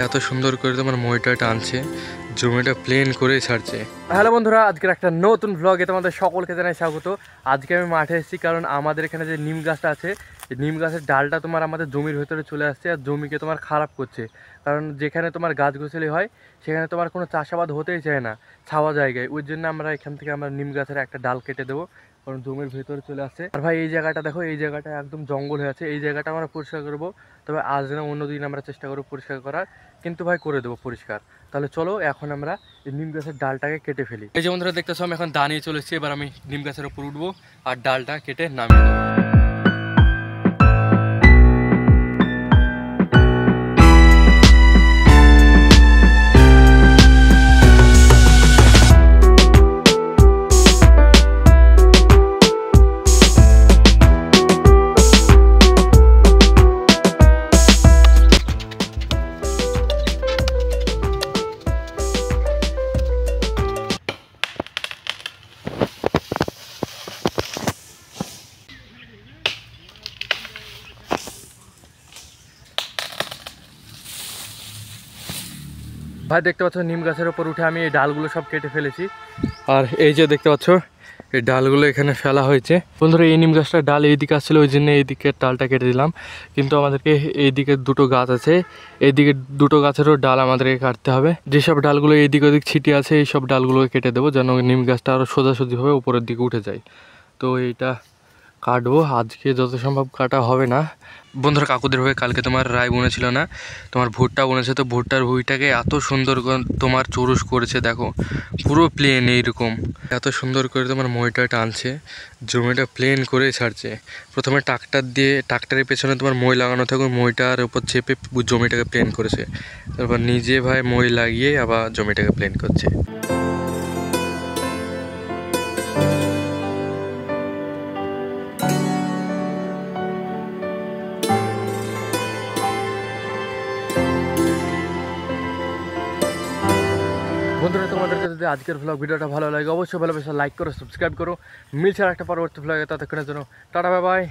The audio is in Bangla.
এত সুন্দর করে তোমার মইটা টানছে, জমিটা প্লেন করে ছাড়ছে। হ্যালো বন্ধুরা, আজকের একটা নতুন ভ্লগে তোমাদের সকলকে জানাই স্বাগত। আজকে আমি মাঠে এসেছি কারণ আমাদের এখানে যে নিম গাছটা আছে, নিম গাছের ডালটা তোমার আমাদের জমির ভেতরে চলে আসছে আর জমিকে তোমার খারাপ করছে। কারণ যেখানে তোমার গাছগাছালি হয় সেখানে তোমার কোনো চাষাবাদ হতেই চায় না ছাওয়া জায়গায়। ওই জন্য আমরা এখান থেকে আমরা নিম গাছের একটা ডাল কেটে দেবো, কারণ জমির ভেতরে চলে আসছে। আর ভাই এই জায়গাটা দেখো, এই জায়গাটা একদম জঙ্গল হয়ে আছে। এই জায়গাটা আমরা পরিষ্কার করবো, তবে আজ না অন্যদিন আমরা চেষ্টা করবো পরিষ্কার করার, কিন্তু ভাই করে দেবো পরিষ্কার। তাহলে চলো এখন আমরা এই নিম গাছের ডালটাকে কেটে ফেলি। এই যে বন্ধুরা দেখতেছো, আমি এখন দাঁড়িয়ে চলেছি। এবার আমি নিম গাছের উপর উঠবো আর ডালটা কেটে নামিয়ে দেবো। ভাই দেখতে পাচ্ছ, নিম গাছের ওপর উঠে আমি এই ডালগুলো সব কেটে ফেলেছি। আর এই যে দেখতে পাচ্ছ, এই ডালগুলো এখানে ফেলা হয়েছে। বন্ধুরা, এই নিম গাছটার ডাল এইদিকে আসছিল, ওই জন্য এইদিকে ডালটা কেটে দিলাম। কিন্তু আমাদেরকে এইদিকে দুটো গাছ আছে, এইদিকে দুটো গাছেরও ডাল আমাদেরকে কাটতে হবে। যেসব ডালগুলো এইদিক ওদিক ছিটিয়ে আছে এই সব ডালগুলোকে কেটে দেবো, যেন নিম গাছটা আরও সোজাসুজিভাবে উপরের দিকে উঠে যায়। তো এইটা কাটবো, আজকে যত সম্ভব কাটা হবে না। বন্ধুরা, কাকুদের হয়ে কালকে তোমার রায় বুনেছিল না, তোমার ভুট্টা বুনেছে। তো ভুট্টার ভুঁইটাকে এত সুন্দর তোমার চুরুস করেছে, দেখো পুরো প্লেন এইরকম। এত সুন্দর করে তোমার মইটা টানছে, জমিটা প্লেন করে ছাড়ছে। প্রথমে ট্রাক্টরের পেছনে তোমার মই লাগানো থাকে, মইটার উপর চেপে জমিটাকে প্লেন করেছে। তারপর নিজে ভাই মই লাগিয়ে আবার জমিটাকে প্লেন করছে। বন্ধুরা, তোমাদেরকে যদি আজকের ভিডিওটা ভালো লাগে অবশ্যই ভালোবেসে লাইক করো, সাবস্ক্রাইব করো। মিলছে আর একটা পরবর্তী ভ্লগে, ততক্ষণের জন্য টাটা, বাই বাই।